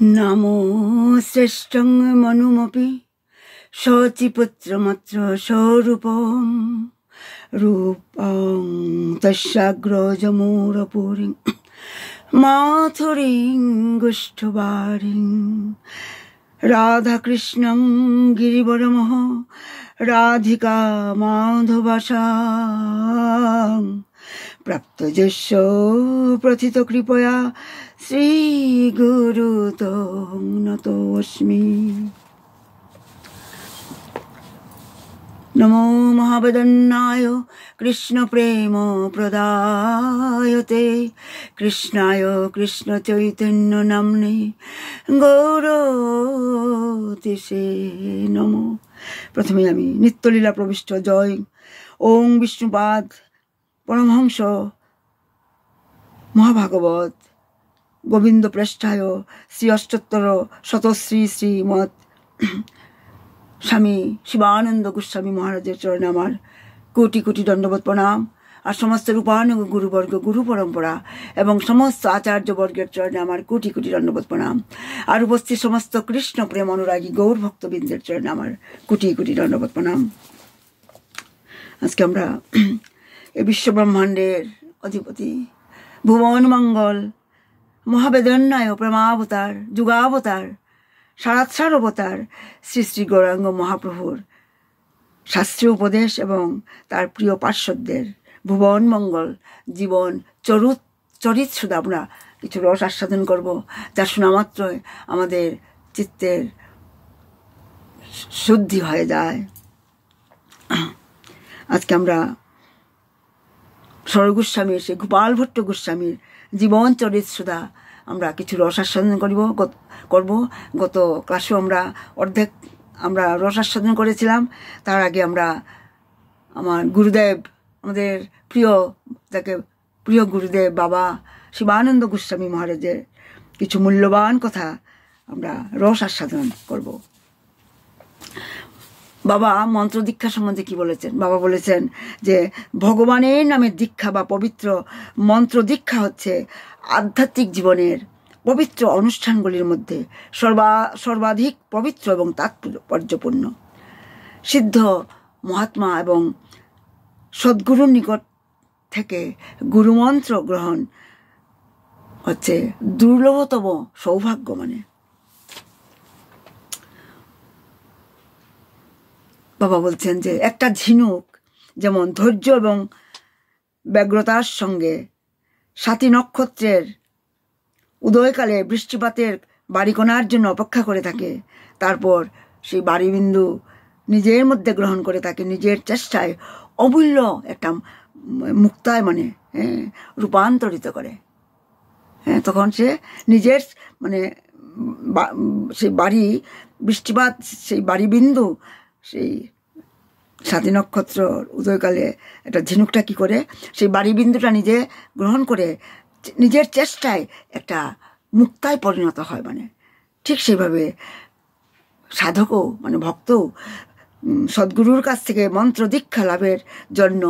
नमो श्रेष्ठं मनुमपि शचिपुत्रमात्र स्वरूपं रूपं तस्याग्रजमूरपुरीं माथुरीं गुष्ठवारीं राधाकृष्णं गिरिवरमः राधिका माधवासां प्राप्तजस्यो प्रथित कृपया श्रीगुरुतं नतोऽस्मि। नमो महावदन्नाय कृष्ण प्रेम प्रदायते कृष्णाय कृष्ण चैतन्य नाम्ने गौरतिसे नमो। प्रथमे आमी नित्यलीला प्रविष्ट जय ओं विष्णुपाद परमहंस महाभागवत गोविंद प्रेष्ठाय श्री अष्टोत्तर शतश्री श्रीमद स्वामी शिवानंद गोस्वामी महाराजेर चरणे आमार कोटि कोटि दंडवत प्रणाम और समस्त रूपानुग गुरुवर्ग गुरु परम्परा एवं समस्त आचार्यवर्गेर चरणे आमार कोटि कोटि दंडवत प्रणाम और उपस्थित समस्त कृष्ण प्रेम अनुरागी गौर भक्तबिंदेर चरणे आमार कोटि कोटि दंडवत प्रणाम। आज के आमरा विश्व ब्रह्मांडेर अधिपति भुवन मंगल महावेदन्नाय प्रेमावतार जुगावतार सारात्सार अवतार श्री श्री गौरांग महाप्रभुर शास्त्रीय उपदेश एवं तार प्रिय पार्षददेर भुवन मंगल जीवन चरित्र আমরা কিছু রস আস্বাদন করব, যা শোনা মাত্রই আমাদের চিত্তের শুদ্ধি হয়ে যায়। আজকে আমরা সর গোস্বামীর সেই গোপাল ভট্ট গোস্বামীর জীবন চরিত্রদা আমরা কিছু রস আস্বাদন করব। গত ক্লাসেও আমরা অর্ধেক আমরা রস আস্বাদন করেছিলাম। তার আগে আমরা আমার গুরুদেব আমাদের প্রিয় তাকে প্রিয় গুরুদেব বাবা শিবানন্দ গোস্বামী মহারাজের কিছু মূল্যবান কথা আমরা রস আস্বাদন করব। বাবা মন্ত্র দীক্ষা সম্বন্ধে কি বলেছেন? বাবা বলেছেন যে ভগবানের নামে দীক্ষা বা পবিত্র মন্ত্র দীক্ষা হচ্ছে আধ্যাত্মিক জীবনের পবিত্র অনুষ্ঠানগুলির মধ্যে সর্বাধিক পবিত্র এবং তাৎপর্যপূর্ণ। সিদ্ধ মহাত্মা এবং সদ্গুরুর নিকট থেকে গুরুমন্ত্র গ্রহণ হচ্ছে দুর্লভতম সৌভাগ্য। মানে বাবা বলছেন যে একটা ঝিনুক যেমন ধৈর্য এবং ব্যগ্রতার সঙ্গে সাতী নক্ষত্রের উদয়কালে বৃষ্টিপাতের বাড়িকণার জন্য অপেক্ষা করে থাকে, তারপর সেই বাড়িবিন্দু নিজের মধ্যে গ্রহণ করে তাকে নিজের চেষ্টায় অমূল্য একটা মুক্তায় মানে রূপান্তরিত করে। তখন সে নিজের মানে সেই বাড়ি বৃষ্টিপাত সেই বাড়িবিন্দু সেই সাতী নক্ষত্র উদয়কালে একটা ঝিনুকটা কি করে সেই বাড়িবিন্দুটা নিজে গ্রহণ করে নিজের চেষ্টায় একটা মুক্তায় পরিণত হয়। মানে ঠিক সেইভাবে সাধকও মানে ভক্তও সদ্গুরুর কাছ থেকে মন্ত্র দীক্ষা লাভের জন্য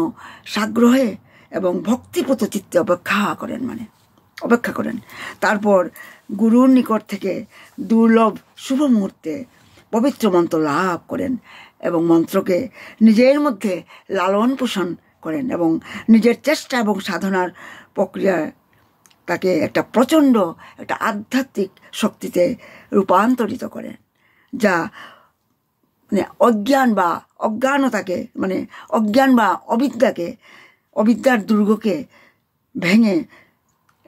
সাগ্রহে এবং ভক্তিপ্রত চিত্তে অপেক্ষা করেন। তারপর গুরুর নিকট থেকে দুর্লভ শুভ মুহূর্তে পবিত্র মন্ত্র লাভ করেন এবং মন্ত্রকে নিজের মধ্যে লালন পোষণ করেন এবং নিজের চেষ্টা এবং সাধনার প্রক্রিয়ায় তাকে একটা প্রচণ্ড একটা আধ্যাত্মিক শক্তিতে রূপান্তরিত করেন, যা মানে অজ্ঞান বা অবিদ্যার দুর্গকে ভেঙে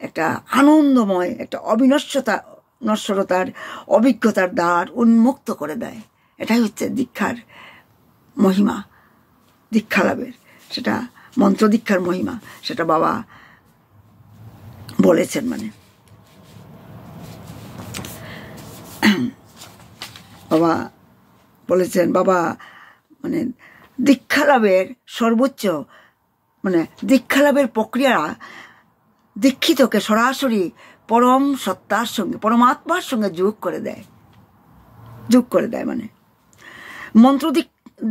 একটা আনন্দময় একটা নশ্বরতার অভিজ্ঞতার দ্বার উন্মুক্ত করে দেয়। এটাই হচ্ছে দীক্ষার মহিমা, দীক্ষা লাভের সেটা মন্ত্র দীক্ষার মহিমা, সেটা বাবা বলেছেন। মানে বাবা বলেছেন বাবা মানে দীক্ষা লাভের সর্বোচ্চ মানে দীক্ষা লাভের প্রক্রিয়া দীক্ষিতকে সরাসরি পরম সত্তার সঙ্গে পরমাত্মার সঙ্গে যোগ করে দেয়। মানে মন্ত্র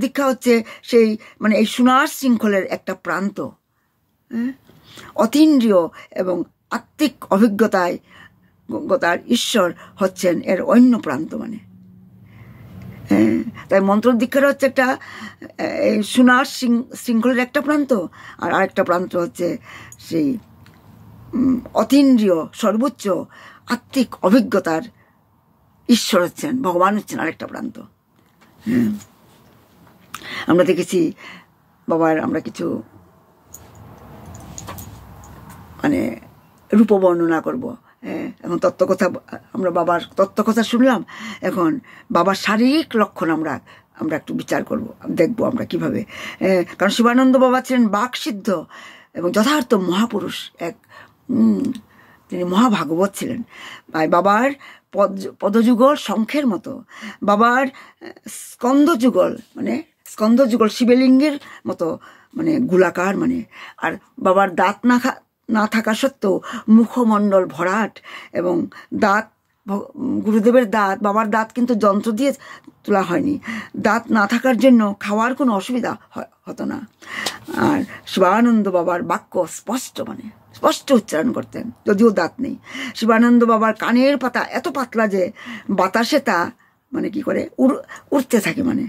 দীক্ষা হচ্ছে সেই মানে এই সোনার শৃঙ্খলের একটা প্রান্ত। অতীন্দ্রিয় এবং আত্মিক অভিজ্ঞতায় অভিজ্ঞতার ঈশ্বর হচ্ছেন এর অন্য প্রান্ত মানে। হ্যাঁ, তাই মন্ত্র দীক্ষার হচ্ছে একটা সোনার শৃঙ্খলের একটা প্রান্ত, আর আরেকটা প্রান্ত হচ্ছে সেই অতীন্দ্রিয় সর্বোচ্চ আত্মিক অভিজ্ঞতার ঈশ্বর হচ্ছেন, ভগবান হচ্ছেন আরেকটা প্রান্ত। হ্যাঁ, আমরা দেখেছি বাবার, আমরা কিছু মানে রূপ বর্ণনা করব। এখন তত্ত্বকথা, আমরা বাবার তত্ত্বকথা শুনলাম, এখন বাবার শারীরিক লক্ষণ আমরা একটু বিচার করব, দেখব আমরা কিভাবে। কারণ শিবানন্দ বাবা ছিলেন বাকসিদ্ধ এবং যথার্থ মহাপুরুষ, তিনি মহাভাগবত ছিলেন। বাবার পদযুগল শঙ্খের মতো, বাবার স্কন্ধযুগল শিবলিঙ্গের মতো মানে গোলাকার মানে, আর বাবার দাঁত না থাকা সত্ত্বেও মুখমণ্ডল ভরাট, এবং দাঁত, গুরুদেবের দাঁত, বাবার দাঁত কিন্তু যন্ত্র দিয়ে তোলা হয়নি, দাঁত না থাকার জন্য খাওয়ার কোনো অসুবিধা হতো না। আর শিবানন্দ বাবার বাক্য স্পষ্ট উচ্চারণ করতেন, যদিও দাঁত নেই। শিবানন্দ বাবার কানের পাতা এত পাতলা যে বাতাসে তা মানে কি করে উড়তে থাকে, মানে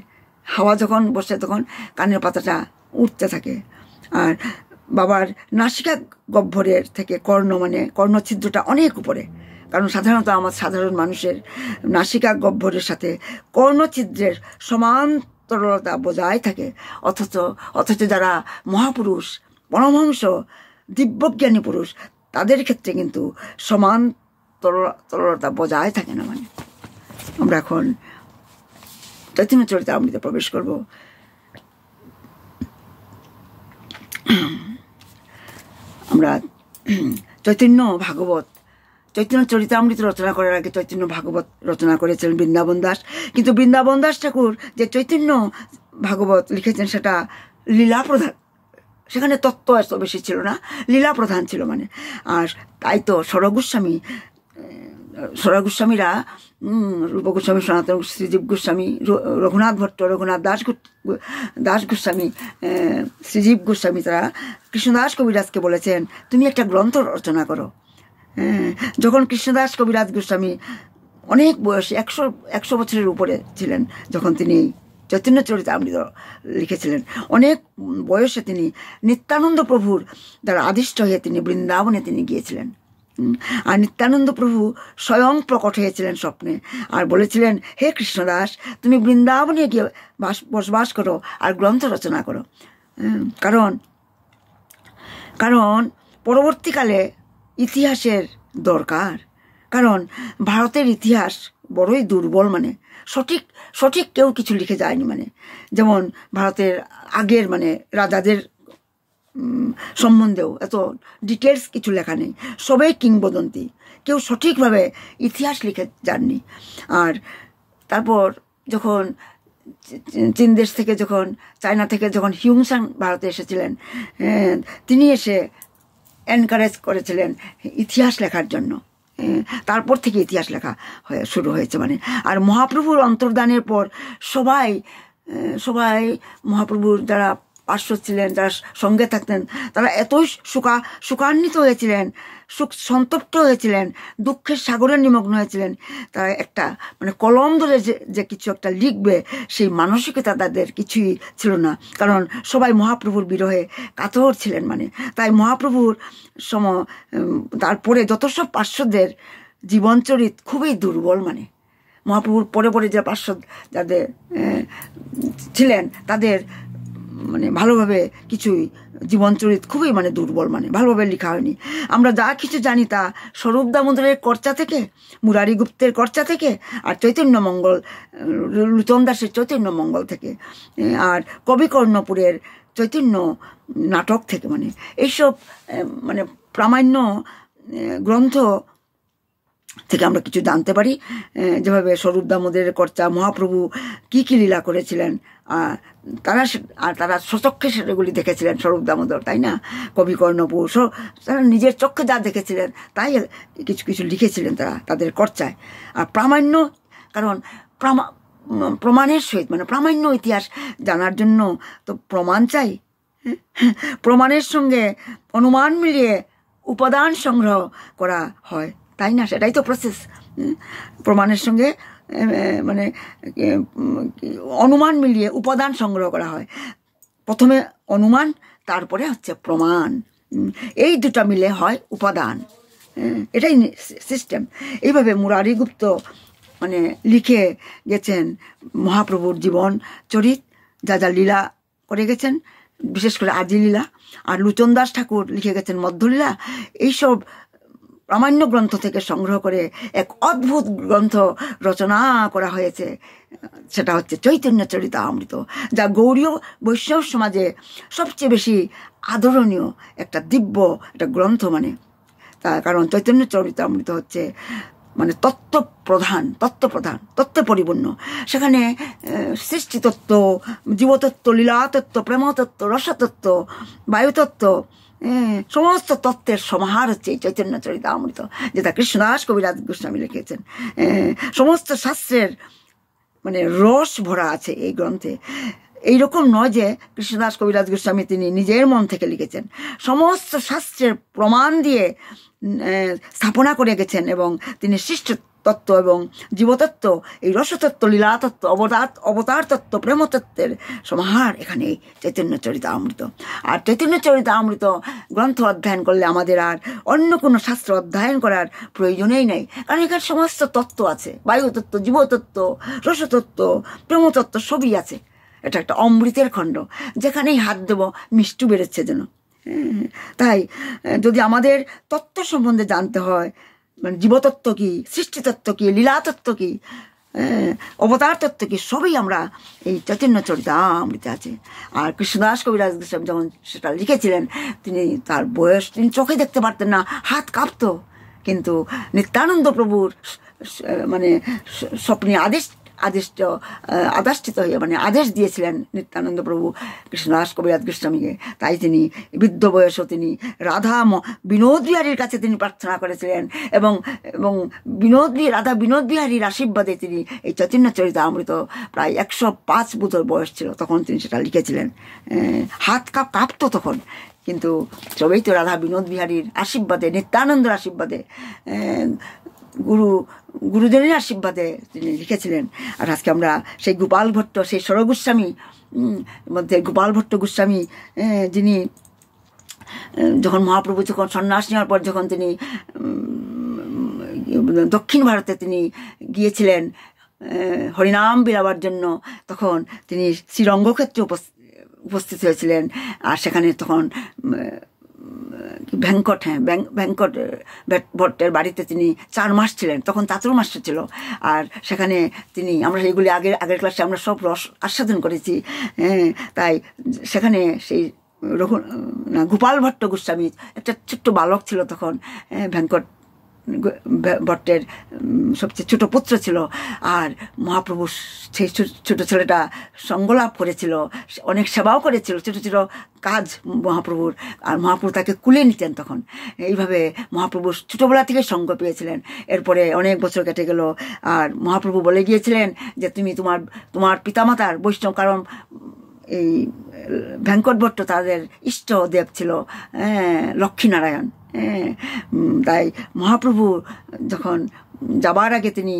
হাওয়া যখন বসে তখন কানের পাতাটা উঠতে থাকে। আর বাবার নাসিকা গহ্বরের থেকে কর্ণছিদ্রটা অনেক উপরে, কারণ সাধারণত সাধারণ মানুষের নাসিকা গহ্বরের সাথে কর্ণছিদ্রের সমান্তরলতা বজায় থাকে, অথচ যারা মহাপুরুষ, পরমহংস, দিব্যজ্ঞানী পুরুষ, তাদের ক্ষেত্রে কিন্তু সমান্তরলতা বজায় থাকে না। মানে আমরা এখন চৈতন্য চরিতামৃতে প্রবেশ করব। আমরা চৈতন্য চরিতামৃত রচনা করার আগে চৈতন্য ভাগবত রচনা করেছিলেন বৃন্দাবন দাস। কিন্তু বৃন্দাবন দাস ঠাকুর যে চৈতন্য ভাগবত লিখেছেন সেটা লীলা প্রধান, সেখানে তত্ত্ব এত বেশি ছিল না, লীলা প্রধান ছিল মানে। আর তাই তো স্বরগোস্বামীরা, রূপ গোস্বামী, সনাতন, শ্রীজীব গোস্বামী, রঘুনাথ ভট্ট, রঘুনাথ দাস গোস্বামী, শ্রীজীব গোস্বামী, তারা কৃষ্ণদাস কবিরাজকে বলেছেন তুমি একটা গ্রন্থ রচনা করো। যখন কৃষ্ণদাস কবিরাজ গোস্বামী অনেক বয়সে 100 বছরের উপরে ছিলেন, যখন তিনি চৈতন্য চরিতামৃত লিখেছিলেন, অনেক বয়সে তিনি নিত্যানন্দ প্রভুর দ্বারা আদিষ্ট হয়ে তিনি বৃন্দাবনে তিনি গিয়েছিলেন। আর নিত্যানন্দ প্রভু স্বয়ং প্রকট হয়েছিলেন স্বপ্নে, আর বলেছিলেন হে কৃষ্ণদাস, তুমি বৃন্দাবনে গিয়ে বসবাস করো আর গ্রন্থ রচনা করো। কারণ পরবর্তীকালে ইতিহাসের দরকার, কারণ ভারতের ইতিহাস বড়ই দুর্বল, মানে সঠিক কেউ কিছু লিখে যায়নি। মানে যেমন ভারতের আগের মানে রাজাদের সম্বন্ধেও এত ডিটেলস কিছু লেখা নেই, সবাই কিংবদন্তি, কেউ সঠিকভাবে ইতিহাস লিখে যাননি। আর তারপর যখন চীন দেশ থেকে, চায়না থেকে যখন হিউংসাং ভারতে এসেছিলেন, তিনি এসে এনকারেজ করেছিলেন ইতিহাস লেখার জন্য। তারপর থেকে ইতিহাস লেখা শুরু হয়েছে মানে। আর মহাপ্রভুর অন্তর্দানের পর সবাই মহাপ্রভুর যারা পার্শ্ব ছিলেন, যারা সঙ্গে থাকতেন, তারা এতই সুখান্বিত হয়েছিলেন, সন্তপ্ত হয়েছিলেন, দুঃখের সাগরে নিমগ্ন হয়েছিলেন। তারা একটা মানে কলম ধরে যে কিছু একটা লিখবে, সেই মানসিকতা তাদের কিছুই ছিল না, কারণ সবাই মহাপ্রভুর বিরহে কাতর ছিলেন মানে। তাই মহাপ্রভুর তারপরে যত সব পার্শ্বদের জীবনচরিত খুবই দুর্বল মানে। মহাপ্রভুর পরে যে পার্শ্বদ যাদের ছিলেন তাদের মানে ভালোভাবে কিছুই জীবনচরিত খুবই মানে দুর্বল, মানে ভালোভাবে লেখা হয়নি। আমরা যা কিছু জানি তা স্বরূপ দামোদরের কর্চা থেকে, মুরারি গুপ্তের কর্চা থেকে, আর চৈতন্য মঙ্গল, লুচন দাসের চৈতন্য মঙ্গল থেকে, আর কবি কর্ণপুরের চৈতন্য নাটক থেকে, মানে এইসব মানে প্রামাণ্য গ্রন্থ থেকে আমরা কিছু জানতে পারি। যেভাবে স্বরূপ দামোদরের কর্চা, মহাপ্রভু কি লীলা করেছিলেন, তারা স্বচক্ষে সেগুলি দেখেছিলেন স্বরূপ দামোদর, তাই না? কবি কর্ণপুর তারা নিজের চক্ষে যা দেখেছিলেন তাই কিছু লিখেছিলেন তারা তাদের কর্চায়। আর প্রামাণ্য, কারণ প্রমাণের সহিত মানে প্রামাণ্য ইতিহাস জানার জন্য তো প্রমাণ চাই, প্রমাণের সঙ্গে অনুমান মিলিয়ে উপাদান সংগ্রহ করা হয়, তাই না? সেটাই তো প্রসেস। প্রমাণের সঙ্গে মানে অনুমান মিলিয়ে উপাদান সংগ্রহ করা হয়। প্রথমে অনুমান, তারপরে হচ্ছে প্রমাণ, এই দুটা মিলে হয় উপাদান। এটাই সিস্টেম। এইভাবে মুরারি গুপ্ত মানে লিখে গেছেন মহাপ্রভুর জীবন চরিত, যা যা লীলা করে গেছেন, বিশেষ করে আজি লীলা। আর লোচন দাস ঠাকুর লিখে গেছেন মধ্যলীলা। এইসব প্রামাণ্য গ্রন্থ থেকে সংগ্রহ করে এক অদ্ভুত গ্রন্থ রচনা করা হয়েছে, সেটা হচ্ছে চৈতন্য চরিতামৃত, যা গৌড়ীয় বৈষ্ণব সমাজে সবচেয়ে বেশি আদরণীয় একটা দিব্য একটা গ্রন্থ। মানে তার কারণ চৈতন্য চরিতামৃত হচ্ছে মানে তত্ত্ব পরিপূর্ণ। সেখানে সৃষ্টিতত্ত্ব, জীবতত্ত্ব, লীলাতত্ত্ব, প্রেমতত্ত্ব, রসতত্ত্ব, বায়ুতত্ত্ব, সমস্ত তত্ত্বের সমাহার হচ্ছে এই চৈতন্য চরিতামৃত, যেটা কৃষ্ণদাস কবিরাজ গোস্বামী লিখেছেন। সমস্ত শাস্ত্রের মানে রস ভরা আছে এই গ্রন্থে। এইরকম নয় যে কৃষ্ণদাস কবিরাজ গোস্বামী তিনি নিজের মন থেকে লিখেছেন, সমস্ত শাস্ত্রের প্রমাণ দিয়ে স্থাপনা করে গেছেন। এবং তিনি সৃষ্ট তত্ত্ব এবং জীবতত্ত্ব, এই রসতত্ত্ব, লীলাতত্ত্ব, অবতার তত্ত্ব, প্রেমতত্ত্বের সমাহার এখানে চৈতন্য চরিতামৃত। আর চৈতন্য চরিতামৃত গ্রন্থ অধ্যয়ন করলে আমাদের আর অন্য কোনো শাস্ত্র অধ্যয়ন করার প্রয়োজনেই নেই, কারণ এখানে সমস্ত তত্ত্ব আছে, বায়ুতত্ত্ব, জীবতত্ত্ব, রসতত্ত্ব, প্রেমতত্ত্ব সবই আছে। এটা একটা অমৃতের খণ্ড, যেখানেই হাত দেব মিষ্টু বেরোচ্ছে যেন। তাই যদি আমাদের তত্ত্ব সম্বন্ধে জানতে হয়, মানে জীবতত্ত্ব কী, সৃষ্টিতত্ত্ব কী, লীলাতত্ত্ব কী, অবতার তত্ত্ব কী, সবই আমরা এই চৈতন্য চরিতামৃতে আছে। আর কৃষ্ণদাস কবিরাজ গোস্বামী যখন সেটা লিখেছিলেন, তিনি তার বয়স তিনি চোখে দেখতে পারতেন না, হাত কাঁপত, কিন্তু নিত্যানন্দ প্রভুর মানে স্বপ্নে আদেশিত হয়ে মানে আদেশ দিয়েছিলেন নিত্যানন্দ প্রভু কৃষ্ণদাস কবিরাজ গোস্বামীকে। তাই তিনি বৃদ্ধ বয়সও তিনি বিনোদ বিহারীর কাছে তিনি প্রার্থনা করেছিলেন, এবং রাধা বিনোদ বিহারীর আশীর্বাদে তিনি এই চৈতন্য চরিতামৃত প্রায় 105 বছর বয়স ছিল তখন তিনি সেটা লিখেছিলেন। হাত কাঁপতো তখন, কিন্তু সবই তো রাধা বিনোদ বিহারীর আশীর্বাদে, নিত্যানন্দের আশীর্বাদে, গুরুজনের আশীর্বাদে তিনি লিখেছিলেন। আর আজকে আমরা সেই গোপাল ভট্ট, সেই স্বরগোস্বামী মধ্যে গোপাল ভট্ট গোস্বামী, যিনি যখন মহাপ্রভু যখন সন্ন্যাস নেওয়ার পর যখন তিনি দক্ষিণ ভারতে তিনি গিয়েছিলেন হরিনাম বিলাবার জন্য, তখন তিনি শ্রীরঙ্গক্ষেত্রে উপস্থিত হয়েছিলেন। আর সেখানে তখন ভেঙ্কট ভট্টের বাড়িতে তিনি 4 মাস ছিলেন, তখন চাতুর্মাস্য ছিল। আর সেখানে তিনি, আমরা সেইগুলি আগের ক্লাসে আমরা সব রস আস্বাদন করেছি। তাই সেখানে সেই গোপাল ভট্ট গোস্বামী একটা ছোট্ট বালক ছিল তখন, ভেঙ্কট ভট্টের সবচেয়ে ছোট পুত্র ছিল। আর মহাপ্রভু সেই ছোট ছেলেটা সঙ্গলাভ করেছিল, অনেক সেবাও করেছিল, ছোট ছোট কাজ মহাপ্রভুর। আর মহাপ্রভু তাকে কুলে নিতেন তখন। এইভাবে মহাপ্রভু ছোটোবেলা থেকে সঙ্গ পেয়েছিলেন। এরপরে অনেক বছর কেটে গেল, আর মহাপ্রভু বলে গিয়েছিলেন যে তুমি তোমার পিতামাতার বৈষ্ণব, কারণ এই ভেঙ্কট ভট্ট তাদের ইষ্ট দেব ছিল লক্ষ্মীনারায়ণ। তাই মহাপ্রভু যখন যাবার আগে তিনি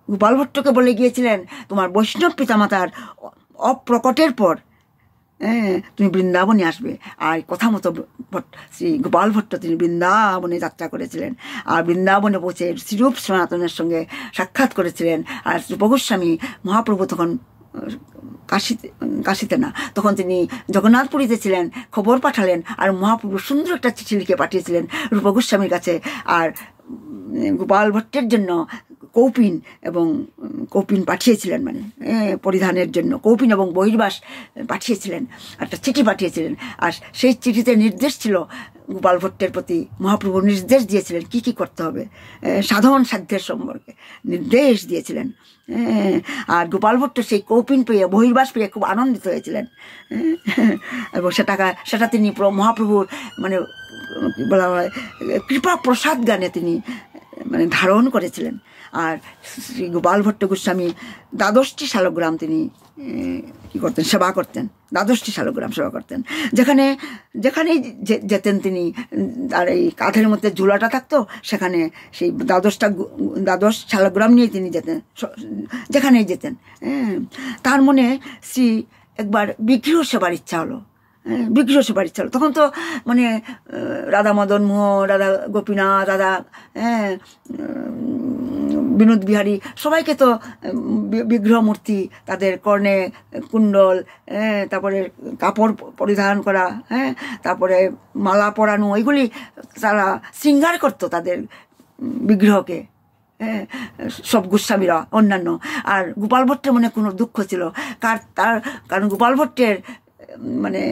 গোপাল ভট্টকে বলে গিয়েছিলেন, তোমার বৈষ্ণব পিতামাতার অপ্রকটের পর তুমি বৃন্দাবনে আসবে। আর কথা মতো শ্রী গোপাল ভট্ট তিনি বৃন্দাবনে যাত্রা করেছিলেন। আর বৃন্দাবনে পৌঁছে শ্রীরূপ সনাতনের সঙ্গে সাক্ষাৎ করেছিলেন। আর রূপগোস্বামী মহাপ্রভু তখন কাশিতে না, তখন তিনি জগন্নাথপুরীতে ছিলেন, খবর পাঠালেন। আর মহাপ্রভু সুন্দর একটা চিঠি লিখে পাঠিয়েছিলেন রূপগোস্বামীর কাছে। আর গোপাল ভট্টের জন্য কৌপিন পাঠিয়েছিলেন, মানে পরিধানের জন্য কৌপিন এবং বহির্বাস পাঠিয়েছিলেন, একটা চিঠি পাঠিয়েছিলেন। আর সেই চিঠিতে নির্দেশ ছিল, গোপাল ভট্টের প্রতি মহাপ্রভু নির্দেশ দিয়েছিলেন কি কি করতে হবে, সাধন সাধ্যের সম্পর্কে নির্দেশ দিয়েছিলেন। আর গোপাল ভট্ট সেই কৌপিন পেয়ে, বহির্বাস পেয়ে খুব আনন্দিত হয়েছিলেন। এবং সেটা তিনি মহাপ্রভুর মানে বলা হয় কৃপা প্রসাদ গানে তিনি মানে ধারণ করেছিলেন। আর শ্রী গোপাল ভট্ট গোস্বামী 12টি শালগ্রাম তিনি কী করতেন, সেবা করতেন। 12টি শালগ্রাম সেবা করতেন। যেখানেই যেতেন তিনি, আর এই কাঁধের মধ্যে ঝুলাটা থাকতো, সেখানে সেই 12 শালগ্রাম নিয়ে তিনি যেতেন, যেখানেই যেতেন। তার মনে শ্রী একবার বিগ্রহ সেবার ইচ্ছা হলো। বিগ্রহ সেবার ইচ্ছা হলো। তখন তো মানে রাধা মদন মোহন, রাধা গোপীনাথ, রাধা বিনোদ বিহারী, সবাইকে তো বিগ্রহ মূর্তি, তাদের কর্ণে কুণ্ডল, তারপরে কাপড় পরিধান করা, তারপরে মালা পরানো, ওইগুলি তারা শৃঙ্গার করতো তাদের বিগ্রহকে, সব গোস্বামীরা অন্যান্য। আর গোপাল ভট্টের মনে কোনো দুঃখ ছিল, কারণ গোপাল ভট্টের মানে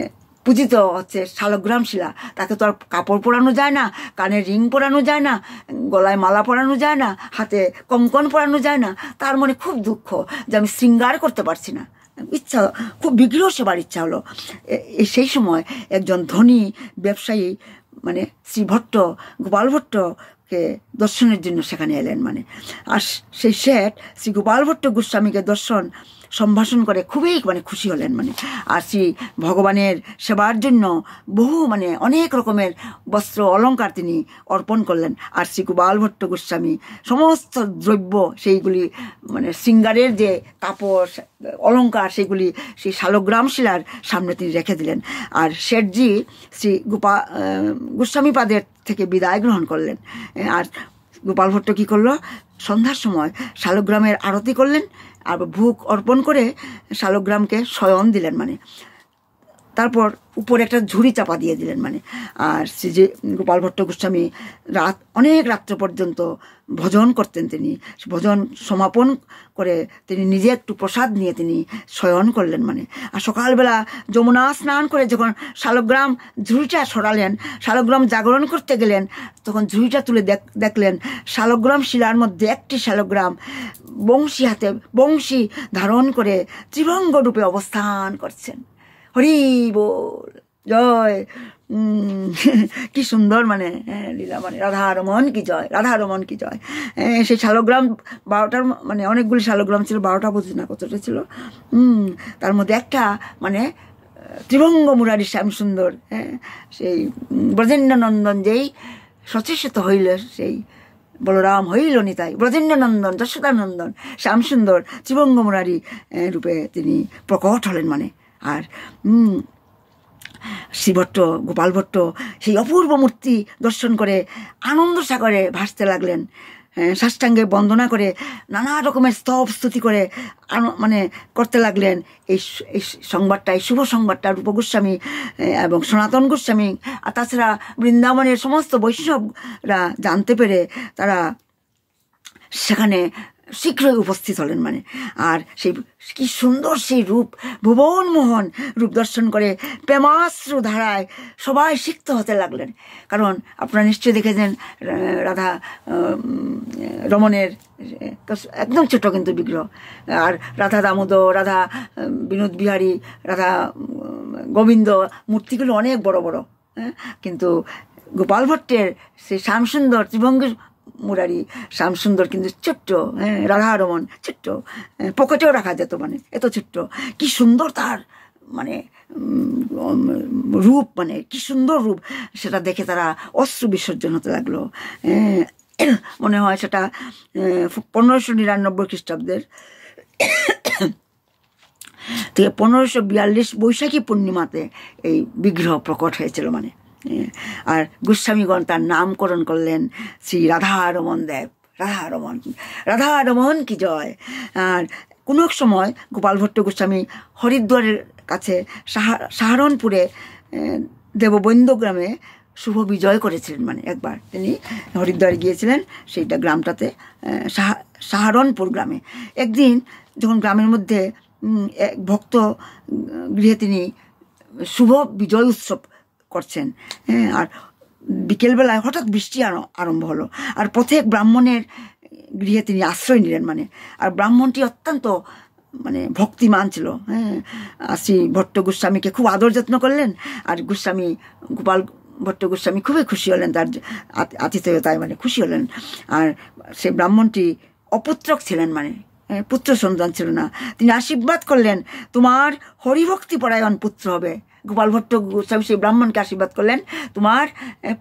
পূজিত হচ্ছে শালগ্রাম শিলা। তাকে তো আর কাপড় পরানো যায় না, কানে রিং পরানো যায় না, গলায় মালা পরানো যায় না, হাতে কঙ্কন পরানো যায় না। তার মনে খুব দুঃখ যে আমি শৃঙ্গার করতে পারছি না, ইচ্ছা খুব বিগ্রহ সেবার ইচ্ছা হলো। সেই সময় একজন ধনী ব্যবসায়ী মানে শ্রী ভট্ট, গোপাল ভট্টকে দর্শনের জন্য সেখানে এলেন। মানে আর সেই শেঠ শ্রী গোপাল ভট্ট গোস্বামীকে সম্ভাষণ করে খুবই মানে খুশি হলেন। মানে আর শ্রী ভগবানের সেবার জন্য বহু মানে অনেক রকমের বস্ত্র অলঙ্কার তিনি অর্পণ করলেন। আর শ্রী গোপাল ভট্ট গোস্বামী সমস্ত দ্রব্য, সেইগুলি মানে শৃঙ্গারের যে কাপড় অলঙ্কার, সেগুলি সেই শালগ্রাম শিলার সামনে তিনি রেখে দিলেন। আর শেঠজি শ্রী গোস্বামী পাদের থেকে বিদায় গ্রহণ করলেন। আর গোপাল ভট্ট কী করলো, সন্ধ্যার সময় শালগ্রামের আরতি করলেন, আর ভোগ অর্পণ করে শালগ্রামকে শয়ন দিলেন। মানে তারপর উপরে একটা ঝুড়ি চাপা দিয়ে দিলেন। মানে আর শ্রী যে গোপাল ভট্ট গোস্বামী অনেক রাত্র পর্যন্ত ভজন করতেন। তিনি ভজন সমাপন করে তিনি নিজে একটু প্রসাদ নিয়ে তিনি শয়ন করলেন। মানে আর সকালবেলা যমুনা স্নান করে যখন শালগ্রাম ঝুড়িটা সরালেন, শালগ্রাম জাগরণ করতে গেলেন, তখন ঝুড়িটা তুলে দেখলেন শালগ্রাম শিলার মধ্যে একটি শালগ্রাম বংশী ধারণ করে ত্রিভঙ্গ রূপে অবস্থান করছেন। হরি বল, জয়। কি সুন্দর মানে লীলা, মানে রাধারমন কি জয়, রাধারমন কি জয়। সেই শালগ্রাম 12টার মানে অনেকগুলি শালগ্রাম ছিল, 12টা বুঝি না কতটা ছিল। তার মধ্যে একটা মানে ত্রিভঙ্গ মুরারি শ্যাম সুন্দর, সেই ব্রজেন্দ্রনন্দন যেই সচেষ্ট হইল, সেই বলরাম হইল নিতাই, ব্রজেন্দ্রনন্দন, যশোদানন্দন, শ্যামসুন্দর ত্রিভঙ্গ মুরারি রূপে তিনি প্রকট হলেন। মানে আর শ্রী ভট্ট, গোপাল ভট্ট সেই অপূর্ব মূর্তি দর্শন করে আনন্দ সাগরে ভাসতে লাগলেন। সাষ্টাঙ্গে বন্দনা করে নানা রকমের স্তব স্তুতি করে মানে করতে লাগলেন। এই সংবাদটা, এই শুভ সংবাদটা রূপ গোস্বামী এবং সনাতন গোস্বামী আর তাছাড়া বৃন্দাবনের সমস্ত বৈষ্ণবরা জানতে পেরে তারা সেখানে শীঘ্রই উপস্থিত হলেন। মানে আর সেই কি সুন্দর সেই রূপ, ভুবন মোহন রূপ দর্শন করে প্রেমাশ্রু ধারায় সবাই সিক্ত হতে লাগলেন। কারণ আপনারা নিশ্চয়ই দেখেছেন রাধা রমণের একদম ছোট কিন্তু বিগ্রহ, আর রাধা দামোদর, রাধা বিনোদ বিহারী, রাধা গোবিন্দ মূর্তিগুলো অনেক বড় বড়। কিন্তু গোপাল ভট্টের সেই শ্যামসুন্দর ত্রিভঙ্গ মুরারি শ্যামসুন্দর কিন্তু ছোট্ট, রাধারমণ ছোট্ট, পকেটেও রাখা যেত, মানে এত ছোট্ট। কি সুন্দর তার মানে রূপ, মানে কি সুন্দর রূপ, সেটা দেখে তারা অশ্রু বিসর্জন হতে লাগলো। মনে হয় সেটা 1599 খ্রিস্টাব্দের থেকে 1542 বৈশাখী পূর্ণিমাতে এই বিগ্রহ প্রকট হয়েছিল। মানে আর গোস্বামীগণ তার নামকরণ করলেন শ্রী রাধারমণ দেব। রাধারমণ কি জয়। আর কোনো এক সময় গোপাল ভট্ট গোস্বামী হরিদ্বারের কাছে সাহারনপুরে দেববৈন্দ গ্রামে শুভ বিজয় করেছিলেন। মানে একবার তিনি হরিদ্বার গিয়েছিলেন, সেইটা গ্রামটাতে সাহারনপুর গ্রামে। একদিন যখন গ্রামের মধ্যে এক ভক্ত গৃহে তিনি শুভ বিজয় উৎসব করছেন, আর বিকেলবেলায় হঠাৎ বৃষ্টি আরম্ভ হলো। আর পথে এক ব্রাহ্মণের গৃহে তিনি আশ্রয় নিলেন। মানে আর ব্রাহ্মণটি অত্যন্ত মানে ভক্তিমান ছিল। শ্রী ভট্ট গোস্বামীকে খুব আদর যত্ন করলেন। আর গোস্বামী গোপাল ভট্ট গোস্বামী খুবই খুশি হলেন, তার আতিথেয়তায় মানে খুশি হলেন। আর সেই ব্রাহ্মণটি অপুত্রক ছিলেন, মানে পুত্র সন্তান ছিল না। তিনি আশীর্বাদ করলেন, তোমার হরিভক্তি পরায়ণ পুত্র হবে। গোপাল ভট্ট গোস্বামী সেই ব্রাহ্মণকে আশীর্বাদ করলেন, তোমার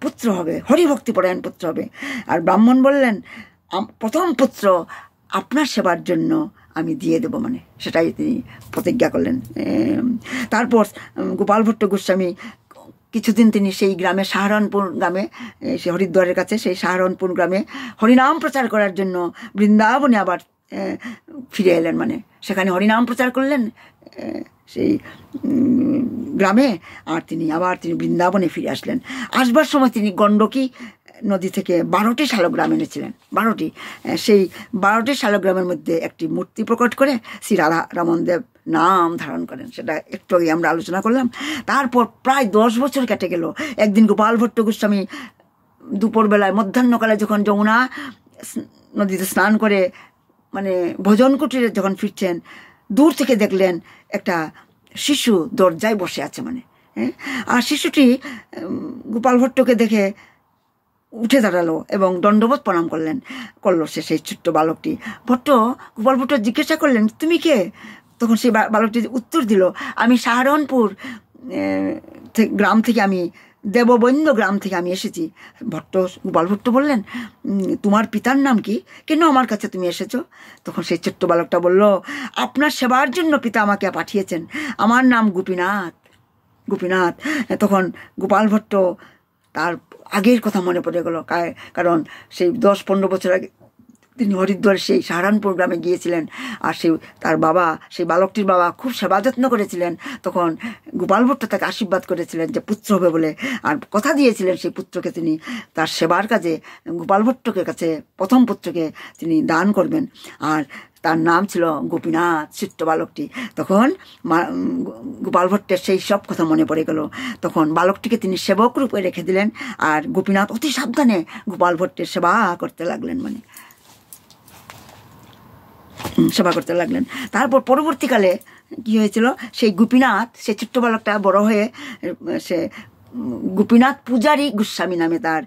পুত্র হবে, হরিভক্তি পরায়ণ পুত্র হবে। আর ব্রাহ্মণ বললেন, প্রথম পুত্র আপনার সেবার জন্য আমি দিয়ে দেব, মানে সেটাই তিনি প্রতিজ্ঞা করলেন। তারপর গোপাল ভট্ট গোস্বামী কিছুদিন তিনি সেই গ্রামে, সাহারনপুর গ্রামে, সে হরিদ্বারের কাছে, সেই সাহারনপুর গ্রামে হরিনাম প্রচার করার জন্য বৃন্দাবনে আবার ফিরে এলেন, মানে সেখানে হরিনাম প্রচার করলেন সেই গ্রামে। আর তিনি বৃন্দাবনে ফিরে আসলেন। আসবার সময় তিনি গণ্ডকী নদী থেকে 12টি শালগ্রাম এনেছিলেন। 12টি, সেই 12টি শালগ্রামের মধ্যে একটি মূর্তি প্রকট করে শ্রী রাধা রমন দেব নাম ধারণ করেন। সেটা একটু আগে আমরা আলোচনা করলাম। তারপর প্রায় 10 বছর কেটে গেল। একদিন গোপাল ভট্ট গোস্বামী দুপুরবেলায়, মধ্যাহ্নকালে যখন যমুনা নদীতে স্নান করে মানে ভোজন কুটিরে যখন ফিরছেন, দূর থেকে দেখলেন একটা শিশু দরজায় বসে আছে, মানে আর শিশুটি গোপাল ভট্টকে দেখে উঠে দাঁড়ালো এবং দণ্ডবোধ প্রণাম করলো সে, সেই ছোট্ট বালকটি। গোপাল ভট্ট জিজ্ঞাসা করলেন, তুমি কে? তখন সেই বালকটি উত্তর দিল, আমি সাহারনপুর গ্রাম থেকে, আমি দেববৈন্য গ্রাম থেকে আমি এসেছি। গোপাল ভট্ট বললেন, তোমার পিতার নাম কি? কেন আমার কাছে তুমি এসেছো? তখন সেই ছোট্ট বালকটা বলল, আপনার সেবার জন্য পিতা আমাকে পাঠিয়েছেন, আমার নাম গোপীনাথ। তখন গোপাল ভট্ট তার আগের কথা মনে পড়ে গেল, কারণ সেই 10-15 বছর আগে তিনি হরিদ্বারে সেই সাহারানপুর গ্রামে গিয়েছিলেন। আর সেই বালকটির বাবা খুব সেবা যত্ন করেছিলেন। তখন গোপাল ভট্ট তাকে আশীর্বাদ করেছিলেন যে পুত্র হবে বলে, আর কথা দিয়েছিলেন সেই পুত্রকে তিনি তার সেবার কাজে গোপাল ভট্টকে কাছে প্রথম পুত্রকে তিনি দান করবেন। আর তার নাম ছিল গোপীনাথ, ছোট্ট বালকটি। তখন গোপাল ভট্টের সেই সব কথা মনে পড়ে গেল। তখন বালকটিকে তিনি সেবক রূপে রেখে দিলেন। আর গোপীনাথ অতি সাবধানে গোপাল ভট্টের সেবা করতে লাগলেন, মানে সেবা করতে লাগলেন। তারপর পরবর্তীকালে কি হয়েছিল, সেই গোপীনাথ, সেই ছোট্ট বালকটা বড় হয়ে সে গোপীনাথ পূজারী গোস্বামী নামে তার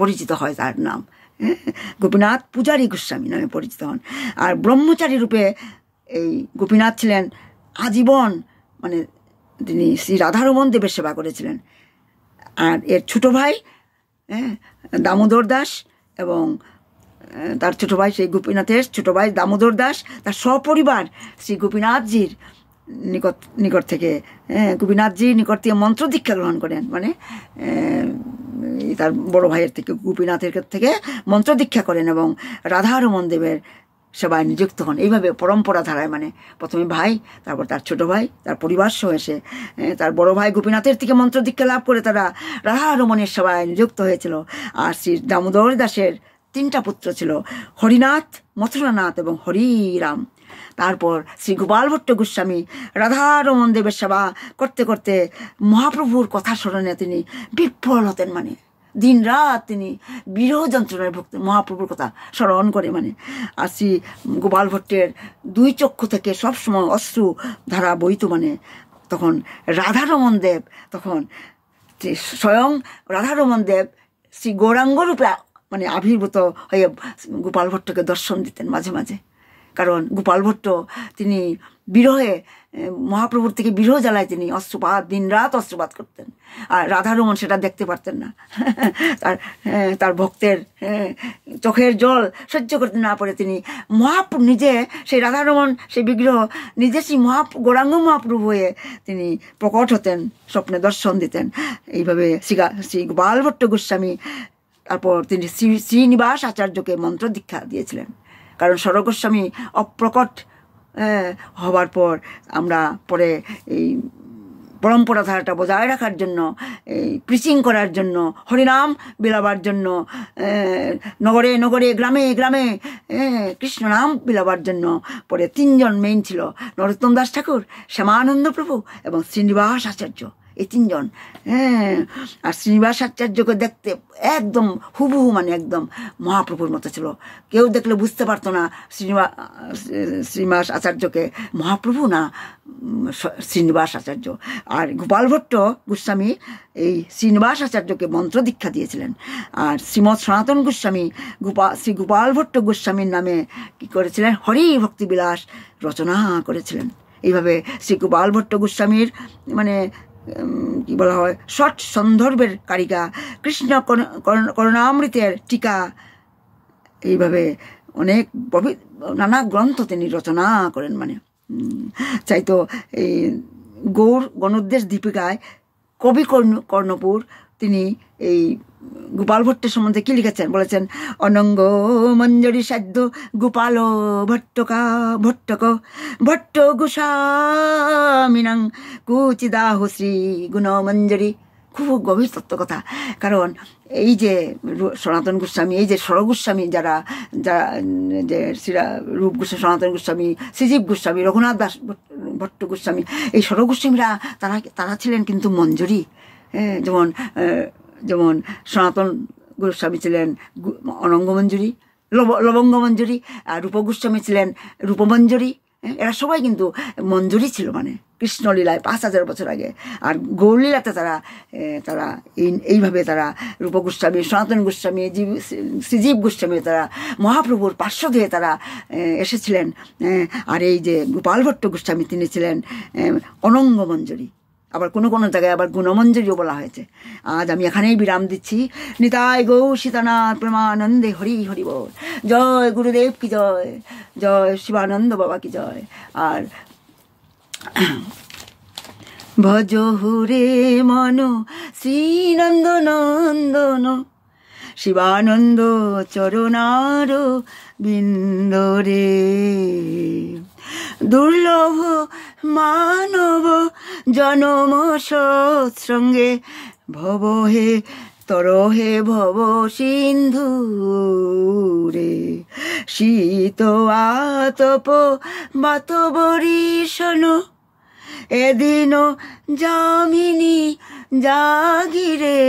পরিচিত হয়। তার নাম গোপীনাথ পূজারী গোস্বামী নামে পরিচিত হন। আর ব্রহ্মচারী রূপে এই গোপীনাথ ছিলেন আজীবন, মানে তিনি শ্রী রাধারমন দেবের সেবা করেছিলেন। আর এর ছোট ভাই দামোদর দাস এবং তার ছোট ভাই, সেই গোপীনাথের ছোট ভাই দামোদর দাস, তার সপরিবার শ্রী গোপীনাথজির নিকট থেকে মন্ত্র দীক্ষা গ্রহণ করেন। মানে তার বড় ভাইয়ের থেকে, গোপীনাথের থেকে মন্ত্র দীক্ষা করেন এবং রাধারমন দেবের সেবায় নিযুক্ত হন। এইভাবে পরম্পরা ধারায়, মানে প্রথমে ভাই, তারপর তার ছোট ভাই, তার পরিবার সহ এসে তার বড় ভাই গোপীনাথের থেকে মন্ত্র দীক্ষা লাভ করে তারা রাধারমনের সেবায় নিযুক্ত হয়েছিল। আর শ্রী দামোদর দাসের 3টা পুত্র ছিল, হরিনাথ, মথুরানাথ এবং হরিরাম। তারপর শ্রী গোপাল ভট্ট গোস্বামী রাধারমন দেবের সেবা করতে করতে মহাপ্রভুর কথা স্মরণে তিনি বিফল হতেন, মানে দিন রাত তিনি বিরহ যন্ত্রণায় ভুগতেন মহাপ্রভুর কথা স্মরণ করে। মানে আর শ্রী গোপাল ভট্টের 2 চক্ষু থেকে সবসময় অশ্রু ধারা বইত। মানে তখন রাধারমন দেব, তখন স্বয়ং রাধারমন দেব শ্রী গৌরাঙ্গ রূপে মানে আবির্ভূত হয়ে গোপাল ভট্টকে দর্শন দিতেন মাঝে মাঝে। কারণ গোপাল ভট্ট তিনি বিরহে, মহাপ্রভুর থেকে বিরহ জ্বালায় তিনি অশ্রুপাত, দিন রাত অশ্রুপাত করতেন। আর রাধারমন সেটা দেখতে পারতেন না। তার ভক্তের চোখের জল সহ্য করতে না পারে তিনি মহাপ্রভু নিজে, সেই রাধারমন সেই বিগ্রহ নিজে সেই গৌরাঙ্গ মহাপ্রভু হয়ে তিনি প্রকট হতেন, স্বপ্নে দর্শন দিতেন। এইভাবে শ্রী গোপাল ভট্ট গোস্বামী তারপর তিনি শ্রীনিবাস আচার্যকে মন্ত্র দীক্ষা দিয়েছিলেন। কারণ স্বরগোস্বামী অপ্রকট হবার পর আমরা পরে এই পরম্পরা ধারাটা বজায় রাখার জন্য, এই প্রিচিং করার জন্য, হরিনাম বিলাবার জন্য, নগরে নগরে গ্রামে গ্রামে কৃষ্ণ নাম বিলাবার জন্য পরে 3জন মেইন ছিল, নরোত্তম দাস ঠাকুর, শ্যামানন্দ প্রভু এবং শ্রীনিবাস আচার্য। এই তিনজন। হ্যাঁ, আর শ্রীনিবাস আচার্যকে দেখতে একদম হুবহু, মানে একদম মহাপ্রভুর মতো ছিল। কেউ দেখলে বুঝতে পারতো না শ্রীনিবাস আচার্যকে মহাপ্রভু না শ্রীনিবাস আচার্য। আর গোপাল ভট্ট গোস্বামী এই শ্রীনিবাস আচার্যকে মন্ত্র দীক্ষা দিয়েছিলেন। আর শ্রীমৎ সনাতন গোস্বামী শ্রী গোপাল ভট্ট গোস্বামীর নামে কি করেছিলেন? হরি ভক্তি বিলাস রচনা করেছিলেন। এইভাবে শ্রী গোপাল ভট্ট গোস্বামীর মানে কি বলা হয়, ষট সন্দর্ভের কারিকা, কৃষ্ণ করুণামৃতের টিকা, এইভাবে অনেক নানা গ্রন্থ তিনি রচনা করেন। মানে চাইতো এই গৌর গণোদ্দেশ দীপিকায় কবি কর্ণপুর তিনি এই গোপাল ভট্টের সম্বন্ধে কি লিখেছেন? বলেছেন, অনঙ্গ মঞ্জরি সাধ্য গোপাল ভট্টক ভট্ট গোস্বামিনাং কুচিদাহ শ্রী গুণমঞ্জরি। খুব গভীর তত্ত্ব কথা। কারণ এই যে সনাতন গোস্বামী, এই যে স্বরগোস্বামী, যারা যে রূপ গোস্বামী, সনাতন গোস্বামী, শ্রীজীব গোস্বামী, রঘুনাথ দাস ভট্ট গোস্বামী, এই স্বরগোস্বামীরা তারা ছিলেন কিন্তু মঞ্জরি। যেমন সনাতন গোস্বামী ছিলেন অনঙ্গমঞ্জুরি, লবঙ্গমঞ্জুরি, আর রূপ গোস্বামী ছিলেন রূপমঞ্জুরি। এরা সবাই কিন্তু মঞ্জুরি ছিল, মানে কৃষ্ণলীলায় 5000 বছর আগে। আর গৌরলীলাতে তারা এইভাবে তারা রূপ গোস্বামী, সনাতন গোস্বামী, শ্রীজীব গোস্বামী, তারা মহাপ্রভুর পার্শ্বদ হয়ে তারা এসেছিলেন। আর এই যে গোপাল ভট্ট গোস্বামী তিনি ছিলেন অনঙ্গমঞ্জুরি। আবার কোনো কোনো জায়গায় আবার গুণমঞ্জুরিও বলা হয়েছে। আজ আমি এখানেই বিরাম দিচ্ছি। নিতাই গৌ সীতানাথ প্রেমানন্দে হরি হরি বল। জয় গুরুদেব কি জয়, জয় শিবানন্দ বাবা কি জয়। আর ভজ হুরে মন শ্রীনন্দ নন্দন শিবানন্দ চরণার বিন্দরে। দুর্লভ মানব জনম সৎসঙ্গে ভব হে তরহে ভব সিন্ধু রে। শীত আতপ বাত বরিশন এদিন যামিনী জাগিরে।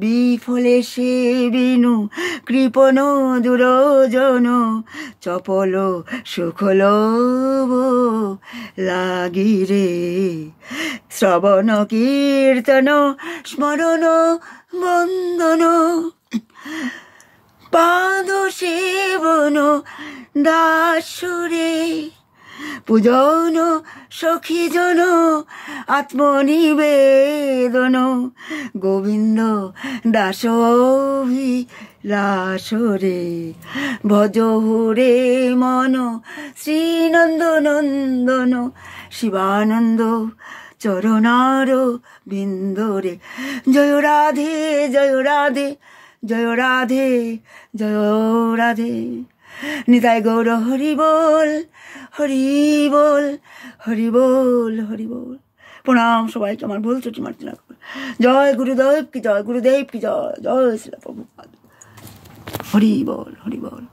বিফলে সে বিনু কৃপণ দুরজন চপল সুখল লাগিরে। শ্রবণ কীর্তন স্মরণ বন্দন পাদ সেবন দাসরে। পূজন সখীজন আত্মনিবেদন গোবিন্দ দাসভিলাসরে। ভজ হুরে মন শ্রীনন্দ নন্দন শিবানন্দ চরণার বিন্দরে। জয় রাধে জয় রাধে জয় রাধে জয় রাধে। নিতাই গৌর হরি বল হরি বল হরি বল হরি বল। প্রণাম সবাইকে, আমার ভুল ত্রুটি মার্জনা করবে। জয় গুরুদেব কি জয়, গুরুদেব কি জয়, জয় শ্রী প্রভুপাদ। হরি বল হরি বল।